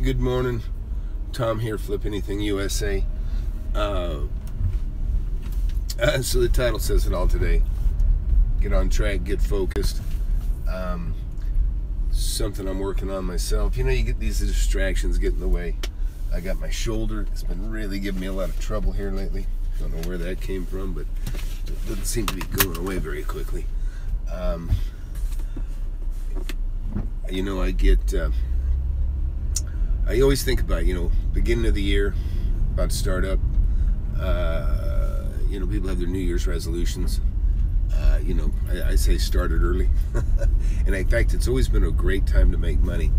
Good morning, Tom here, FlipAnythingUSA. So the title says it all today. Get on track, get focused. Something I'm working on myself. You know, you get these distractions get in the way. I got my shoulder. It's been really giving me a lot of trouble here lately. Don't know where that came from, but it doesn't seem to be going away very quickly. You know, I always think about, beginning of the year, about to start up, people have their New Year's resolutions. I say start it early. And in fact, it's always been a great time to make money.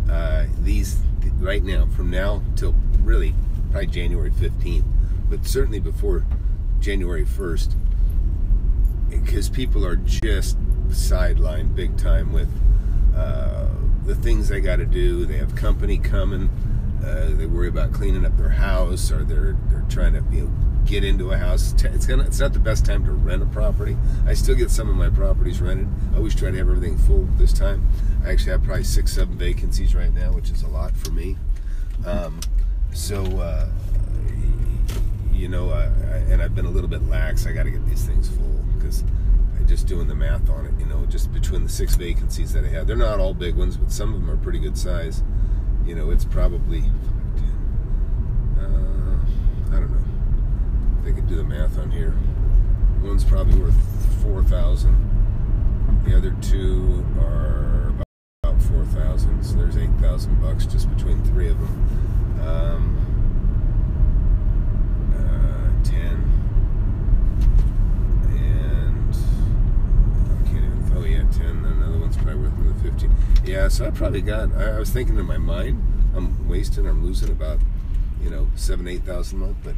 Right now, from now till really probably January 15th, but certainly before January 1st, because people are just sidelined big time with the things they got to do. They have company coming. They worry about cleaning up their house, or they're trying to get into a house. It's not the best time to rent a property. I still get some of my properties rented. I always try to have everything full this time. I actually have probably 6-7 vacancies right now, which is a lot for me. And I've been a little bit lax. I got to get these things full because just doing the math on it, just between the 6 vacancies that I have. They're not all big ones, but some of them are pretty good size. It's probably, I don't know if they can do the math on here. One's probably worth $4,000. The other 2 are about $4,000. So there's $8,000 just between 3 of them. 10. And I can't even, 10. Then another one's probably worth another 15. Yeah, so I probably got, I was thinking in my mind, I'm losing about, $7,000-8,000 a month, but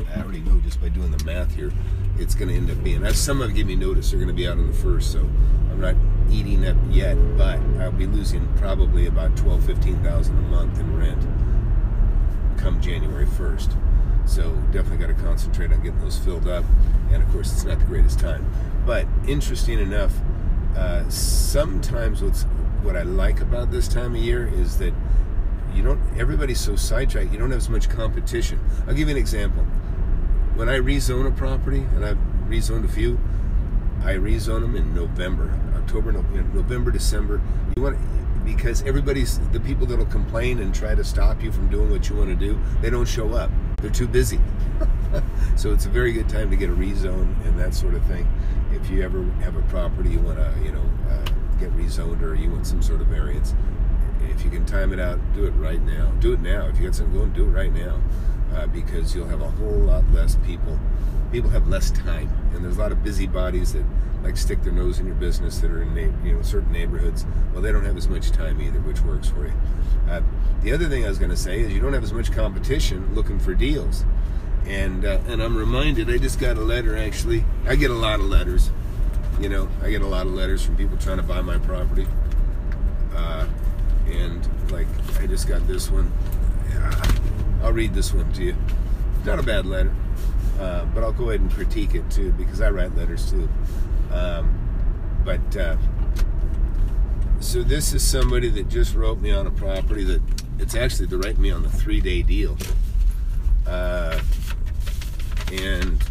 I already know just by doing the math here, it's going to end up being, as some have given me notice, they're going to be out on the 1st, so I'm not eating up yet, but I'll be losing probably about $12,000-15,000 a month in rent come January 1st. So definitely got to concentrate on getting those filled up, and of course it's not the greatest time. But interesting enough, sometimes what I like about this time of year is that everybody's so sidetracked, you don't have as much competition. I'll give you an example. When I rezone a property, and I've rezoned a few, I rezone them in November, November, December. Because the people that'll complain and try to stop you from doing what you want to do, they don't show up. They're too busy. So it's a very good time to get a rezone and that sort of thing. If you ever have a property you want to, get rezoned, or you want some sort of variance, if you can time it out, do it right now. Do it now. If you got something going, do it right now, because you'll have a whole lot less people. People have less time, and there's a lot of busybodies that like stick their nose in your business that are in certain neighborhoods. Well, they don't have as much time either, which works for you. The other thing I was going to say is you don't have as much competition looking for deals. And I'm reminded, I just got a letter, actually. I get a lot of letters. I get a lot of letters from people trying to buy my property. And like, I just got this one. I'll read this one to you. Not a bad letter. But I'll go ahead and critique it too, because I write letters too. So this is somebody that just wrote me on a property that it's actually to write me on the 3-day deal. And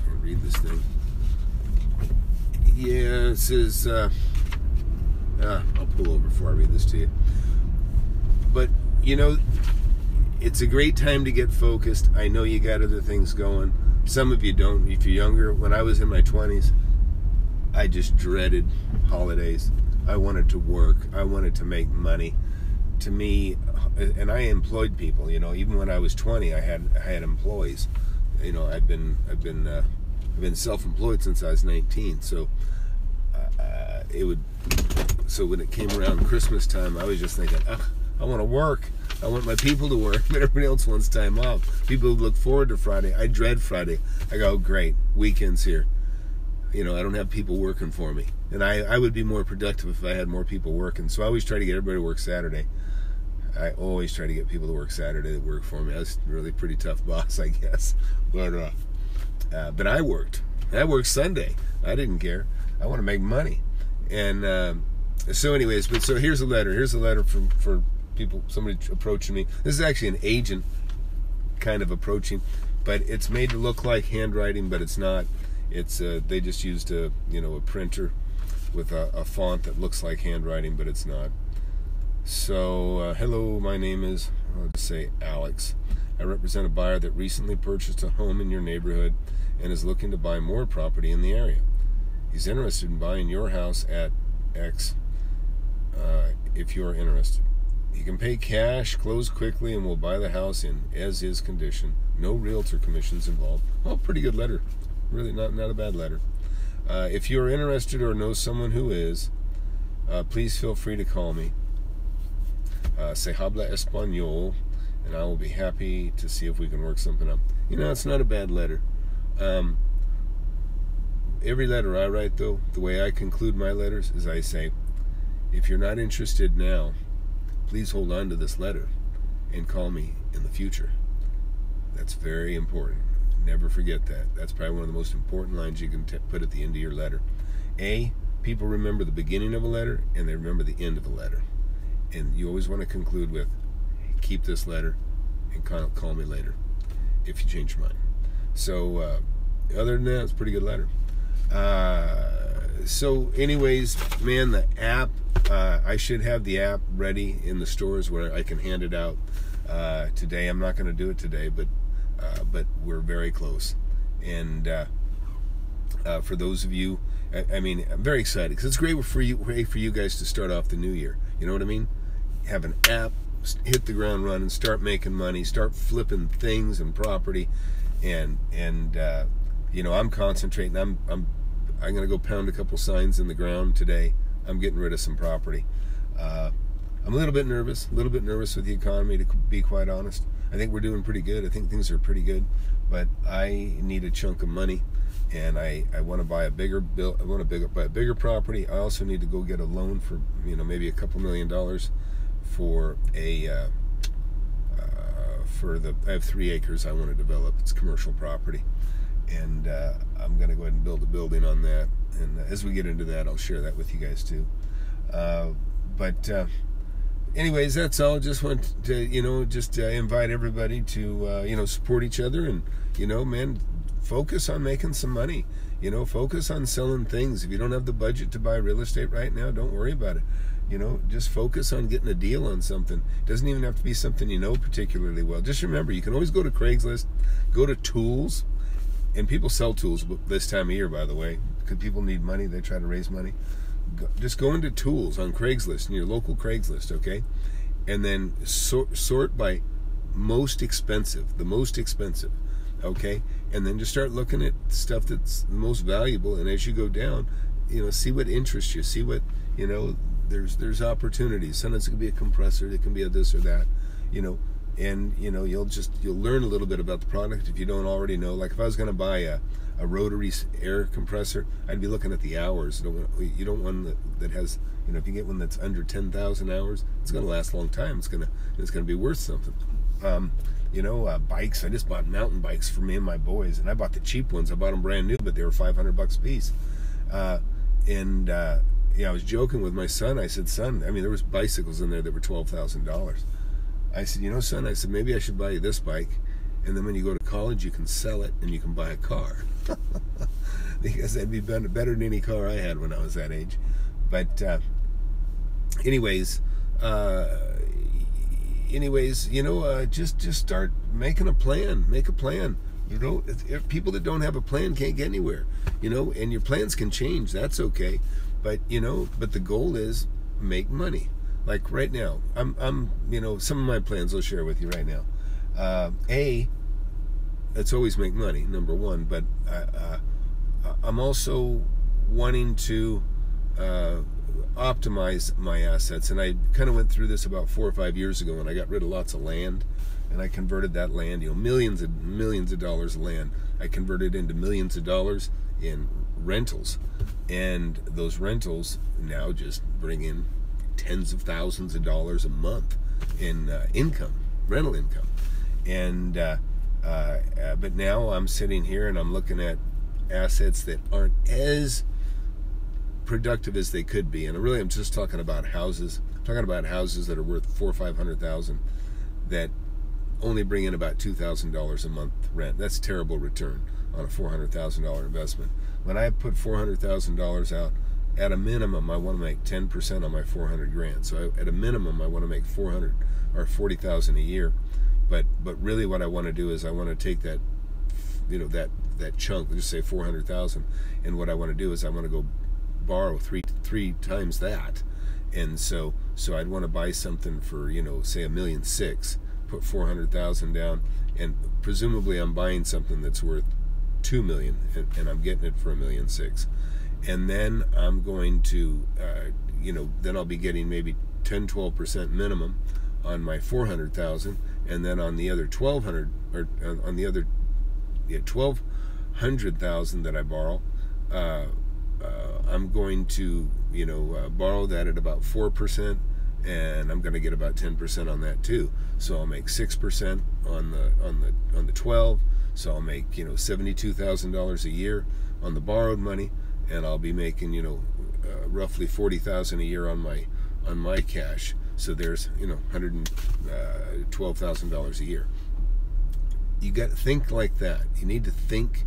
I'll read this thing. Yeah, it says, I'll pull over before I read this to you. But, it's a great time to get focused. I know you got other things going. Some of you don't. If you're younger, when I was in my 20s, I just dreaded holidays. I wanted to work. I wanted to make money. To me, and I employed people. Even when I was 20, I had employees. I've been self-employed since I was 19. So So when it came around Christmas time, I was just thinking, I want to work. I want my people to work, but everybody else wants time off. People look forward to Friday. I dread Friday. I go, great, weekend's here. I don't have people working for me. And I would be more productive if I had more people working. So I always try to get everybody to work Saturday. I always try to get people to work Saturday that work for me. I was a really pretty tough boss, I guess. But I worked. I worked Sunday. I didn't care. I want to make money. And so anyways, so here's a letter. Here's a letter for somebody approaching me. This is actually an agent kind of approaching, but it's made to look like handwriting, but it's not. It's they just used a printer with a font that looks like handwriting, but it's not. So hello, my name is, I'll just say Alex. I represent a buyer that recently purchased a home in your neighborhood and is looking to buy more property in the area. He's interested in buying your house at X if you're interested. He can pay cash, close quickly, and will buy the house in as-is condition. No realtor commissions involved. Oh, pretty good letter. Really not a bad letter. If you're interested or know someone who is, please feel free to call me. Se habla español, and I will be happy to see if we can work something up. It's not a bad letter. Every letter I write, though, the way I conclude my letters is I say, if you're not interested now, please hold on to this letter and call me in the future. That's very important. Never forget that. That's probably one of the most important lines you can put at the end of your letter. People remember the beginning of a letter, and they remember the end of a letter. And you always want to conclude with, keep this letter and call me later if you change your mind. So other than that, it's a pretty good letter. So anyways, man, the app, I should have the app ready in the stores where I can hand it out today. I'm not going to do it today, but we're very close. And for those of you, I'm very excited because it's great for you guys to start off the new year. You know what I mean? Have an app, hit the ground running, start making money, start flipping things and property, and I'm concentrating. I'm going to go pound a couple signs in the ground today. I'm getting rid of some property. I'm a little bit nervous with the economy, to be quite honest. I think we're doing pretty good. I think things are pretty good, but I need a chunk of money, and I want to buy a bigger buy a bigger property. I also need to go get a loan for maybe a couple $1 million for I have 3 acres I want to develop. It's commercial property, and I'm going to go ahead and build a building on that. And as we get into that, I'll share that with you guys too. Anyways, that's all. Just want to, invite everybody to, support each other and, man, focus on making some money. Focus on selling things. If you don't have the budget to buy real estate right now, don't worry about it. Just focus on getting a deal on something. It doesn't even have to be something particularly well. Just remember, you can always go to Craigslist, go to tools, and people sell tools this time of year, by the way, because people need money. They try to raise money. Just go into tools on Craigslist, in your local Craigslist, okay? And then sort by most expensive, the most expensive, okay? And then just start looking at stuff that's the most valuable, and as you go down, see what interests you, see what, there's opportunities. Sometimes it can be a compressor, it can be a this or that, and you'll learn a little bit about the product if you don't already know. Like if I was going to buy a rotary air compressor, I'd be looking at the hours. You don't want one that has, if you get one that's under 10,000 hours, it's going to last a long time. It's going to be worth something. Bikes. I just bought mountain bikes for me and my boys, and I bought the cheap ones. I bought them brand new, but they were $500 a piece. I was joking with my son. I said, son, there was bicycles in there that were $12,000. I said, son, I said, maybe I should buy you this bike, and then when you go to college, you can sell it and you can buy a car. Because that'd be better than any car I had when I was that age. But just start making a plan. Make a plan. If people that don't have a plan can't get anywhere. And your plans can change. That's okay. But the goal is make money. Like right now, I'm some of my plans I'll share with you right now. Let's always make money, number one. But I'm also wanting to optimize my assets, and I kind of went through this about 4 or 5 years ago, and I got rid of lots of land, and I converted that land, millions of dollars of land. I converted into millions of dollars in rentals, and those rentals now just bring in tens of thousands of dollars a month in rental income. And but now I'm sitting here and I'm looking at assets that aren't as productive as they could be. And really, I'm just talking about houses. I'm talking about houses that are worth $400,000 or $500,000 that only bring in about $2,000 a month rent. That's terrible return on a $400,000 investment. When I put $400,000 out, at a minimum, I want to make 10% on my $400,000. So at a minimum, I want to make $400,000 or $40,000 a year. But really, what I want to do is I want to take that, that chunk, let's just say $400,000, and what I want to do is I want to go borrow three times that. And so I'd want to buy something for, say $1.6 million, put $400,000 down, and presumably I'm buying something that's worth $2 million, and I'm getting it for $1.6 million. And then I'm going to, then I'll be getting maybe 10-12% minimum on my $400,000, and then on the other $1,200,000 that I borrow, I'm going to borrow that at about 4%, and I'm going to get about 10% on that too. So I'll make 6% on the 12. So I'll make $72,000 a year on the borrowed money, and I'll be making roughly $40,000 a year on my cash. So there's $112,000 a year. You got to think like that. You need to think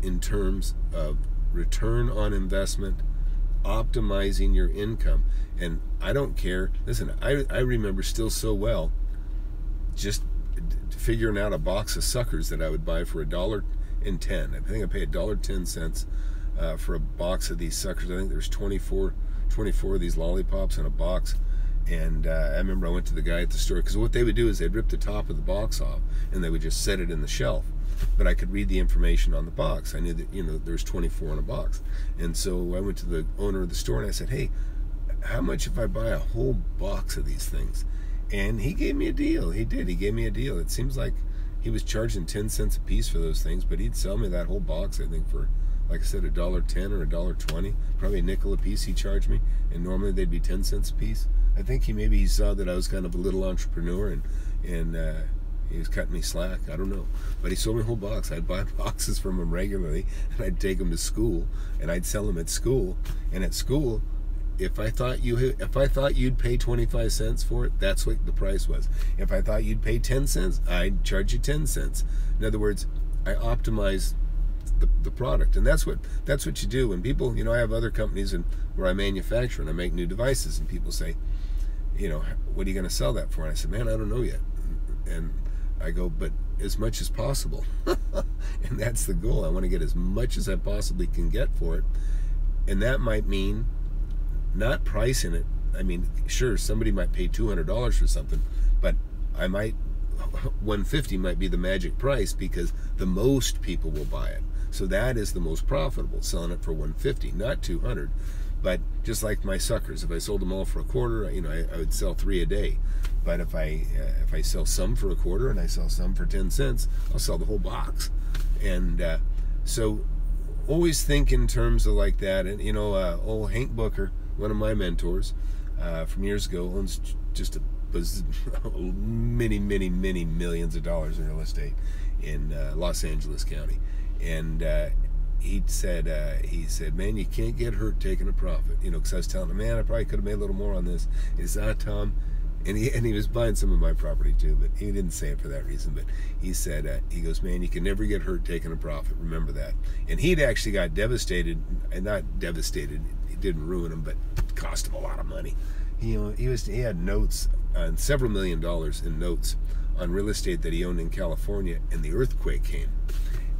in terms of return on investment, optimizing your income. And I don't care. Listen, I remember still so well just figuring out a box of suckers that I would buy for $1.10. I think I paid $1.10 for a box of these suckers. I think there's 24 of these lollipops in a box. And I remember I went to the guy at the store, because what they would do is they'd rip the top of the box off and they would just set it in the shelf. But I could read the information on the box. I knew that there's 24 in a box. And so I went to the owner of the store and I said, hey, how much if I buy a whole box of these things? And he gave me a deal. He did. He gave me a deal. It seems like he was charging 10 cents a piece for those things, but he'd sell me that whole box, I think, for, like I said, $1.10 or $1.20, probably a nickel a piece he charged me, and normally they'd be 10 cents a piece. I think he saw that I was kind of a little entrepreneur, and he was cutting me slack. I don't know, but he sold me a whole box. I'd buy boxes from him regularly, and I'd take them to school, and I'd sell them at school. And at school, if I thought you'd pay 25 cents for it, that's what the price was. If I thought you'd pay 10 cents, I'd charge you 10 cents. In other words, I optimize the product, and that's what you do. When people, I have other companies where I manufacture and I make new devices, and people say, what are you going to sell that for? And I said, man, I don't know yet. And I go, but as much as possible. And that's the goal. I want to get as much as I possibly can get for it. And that might mean not pricing it. I mean, sure, somebody might pay $200 for something, but I might, $150 might be the magic price, because the most people will buy it. So that is the most profitable, selling it for $150, not $200. But just like my suckers, if I sold them all for a quarter, I would sell 3 a day. But if I sell some for a quarter and I sell some for 10 cents, I'll sell the whole box. And so always think in terms of like that. And old Hank Booker, one of my mentors from years ago, owns just many millions of dollars in real estate in Los Angeles County. And he said, man, you can't get hurt taking a profit. Because I was telling him, man, I probably could have made a little more on this. He said, Tom, and he was buying some of my property too, but he didn't say it for that reason. But he said, he goes, man, you can never get hurt taking a profit. Remember that. And he'd actually got devastated, and not devastated, it didn't ruin him, but it cost him a lot of money. He had notes on several $1 million in notes on real estate that he owned in California, and the earthquake came,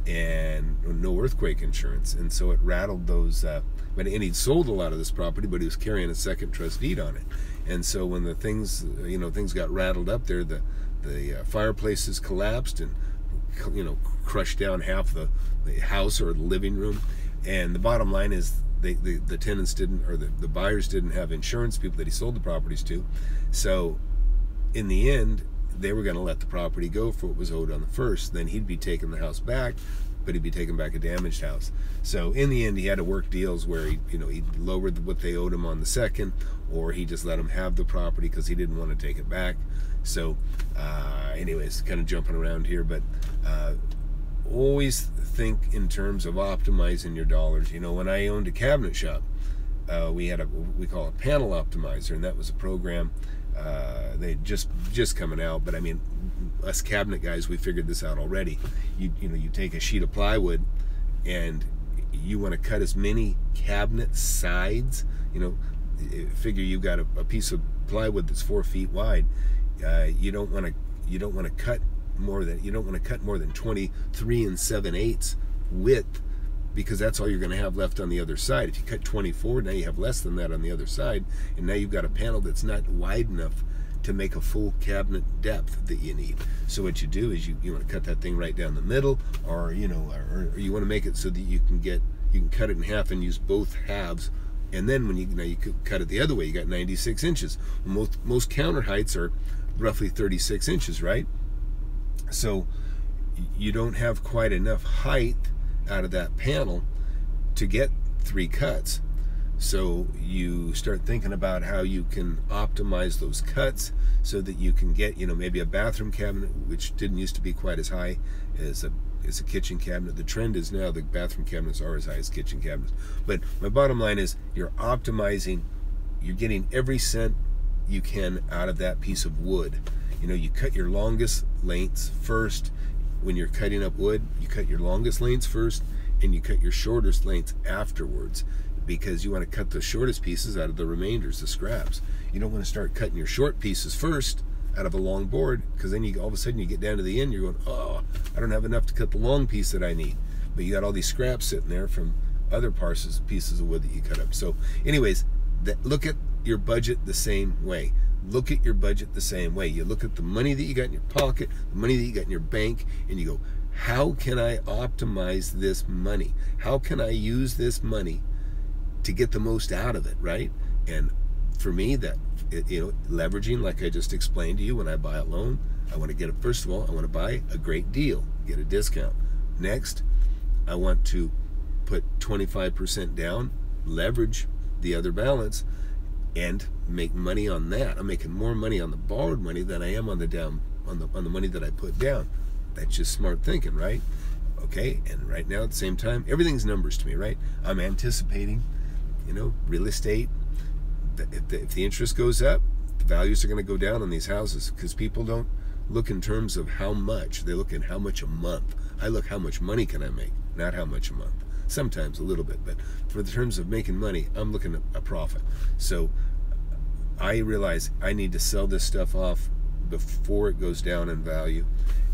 and no earthquake insurance, and so it rattled those. And he'd sold a lot of this property, but he was carrying a second trust deed on it, and so when the things got rattled up there, the fireplaces collapsed and crushed down half the house or the living room. And the bottom line is, the tenants didn't, or the buyers didn't have insurance, people that he sold the properties to. So in the end, they were going to let the property go for what was owed on the first. Then he'd be taking the house back, but he'd be taking back a damaged house. So in the end, he had to work deals where he lowered what they owed him on the second, or he just let them have the property because he didn't want to take it back. So anyways, kind of jumping around here, but always think in terms of optimizing your dollars. When I owned a cabinet shop, we call a panel optimizer, and that was a program they just coming out. But I mean, us cabinet guys, we figured this out already. You take a sheet of plywood, and you want to cut as many cabinet sides. Figure you got a piece of plywood that's 4 feet wide. You don't want to cut more than 23 7/8 width, because that's all you're going to have left on the other side. If you cut 24, now you have less than that on the other side, and now you've got a panel that's not wide enough to make a full cabinet depth that you need. So what you do is you want to cut that thing right down the middle, or you want to make it so that you can cut it in half and use both halves. And then when you cut it the other way, you got 96 inches. Most counter heights are roughly 36 inches, right? So you don't have quite enough height out of that panel to get 3 cuts. So you start thinking about how you can optimize those cuts so that you can get, maybe a bathroom cabinet, which didn't used to be quite as high as a kitchen cabinet. The trend is now the bathroom cabinets are as high as kitchen cabinets. But my bottom line is you're optimizing, you're getting every cent you can out of that piece of wood. You cut your longest lengths first. When you're cutting up wood, you cut your longest lengths first, and you cut your shortest lengths afterwards, because you want to cut the shortest pieces out of the remainders, the scraps. You don't want to start cutting your short pieces first out of a long board, because then all of a sudden you get down to the end, you're going, oh, I don't have enough to cut the long piece that I need. But you got all these scraps sitting there from other pieces of wood that you cut up. So anyways, look at your budget the same way. Look at your budget the same way. You look at the money that you got in your pocket, the money that you got in your bank, and you go, how can I optimize this money? How can I use this money to get the most out of it, right? And for me, leveraging, like I just explained to you, when I buy a loan, I want to get first of all, I want to buy a great deal, get a discount. Next, I want to put 25% down, leverage the other balance, and make money on that. I'm making more money on the borrowed money than I am on the money that I put down. That's just smart thinking, right? Okay, and right now at the same time, everything's numbers to me, right? I'm anticipating, real estate. If the interest goes up, the values are going to go down on these houses, because people don't look in terms of how much. They look at how much a month. I look how much money can I make, not how much a month. Sometimes a little bit, but for the terms of making money, I'm looking at a profit. So I realize I need to sell this stuff off before it goes down in value,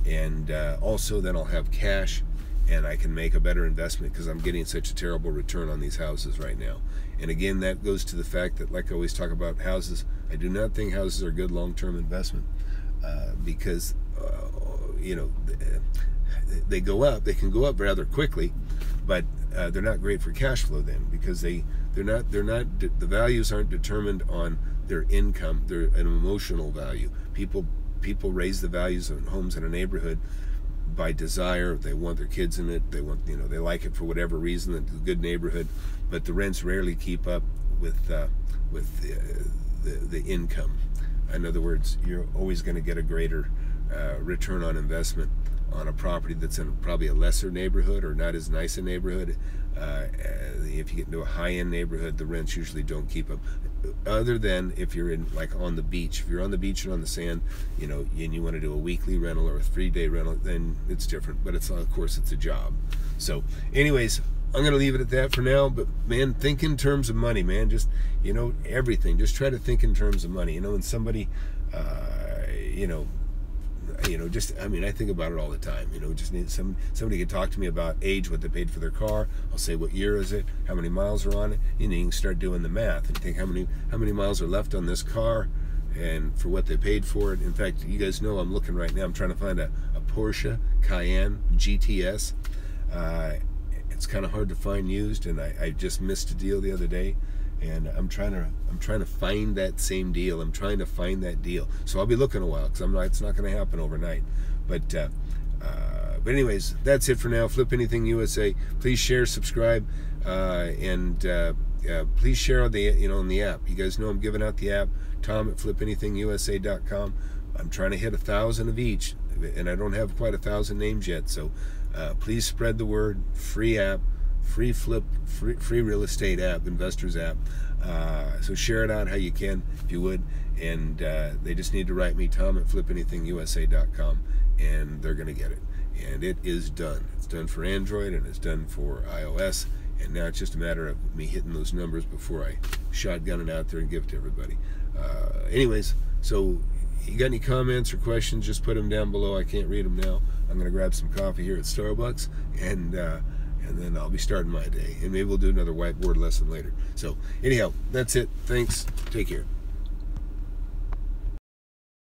and also then I'll have cash, and I can make a better investment, because I'm getting such a terrible return on these houses right now. And again, that goes to the fact that, like I always talk about houses, I do not think houses are a good long-term investment, because they go up. They can go up rather quickly, but they're not great for cash flow then, because the values aren't determined on their income. They're an emotional value. People raise the values of homes in a neighborhood by desire. They want their kids in it. They want, they like it for whatever reason. It's a good neighborhood, but the rents rarely keep up with the income. In other words, you're always going to get a greater return on investment on a property that's in probably a lesser neighborhood or not as nice a neighborhood. If you get into a high-end neighborhood, the rents usually don't keep up. Other than if you're in, like, on the beach. If you're on the beach and on the sand, and you want to do a weekly rental or a 3-day rental, then it's different. But of course, it's a job. So, anyways, I'm going to leave it at that for now. But man, think in terms of money, man. Just everything. Just try to think in terms of money. When somebody, I think about it all the time. Just need somebody can talk to me about age, what they paid for their car. I'll say, what year is it? How many miles are on it? You can start doing the math and think how many miles are left on this car, and for what they paid for it. In fact, you guys know I'm looking right now. I'm trying to find a Porsche Cayenne GTS. It's kind of hard to find used, and I just missed a deal the other day. And I'm trying to find that same deal. I'm trying to find that deal. So I'll be looking a while, because it's not going to happen overnight. But anyways, that's it for now. Flip Anything USA. Please share, subscribe, and please share on the app. You guys know I'm giving out the app. Tom at FlipAnythingUSA.com. I'm trying to hit 1,000 of each, and I don't have quite 1,000 names yet. So please spread the word. Free app. Free real estate app, investors app. So share it out how you can, if you would. And they just need to write me, Tom at FlipAnythingUSA.com, and they're going to get it. And it is done. It's done for Android and it's done for iOS. And now it's just a matter of me hitting those numbers before I shotgun it out there and give it to everybody. Anyways, so you got any comments or questions, just put them down below. I can't read them now. I'm going to grab some coffee here at Starbucks, and then I'll be starting my day. And maybe we'll do another whiteboard lesson later. So anyhow, that's it. Thanks. Take care.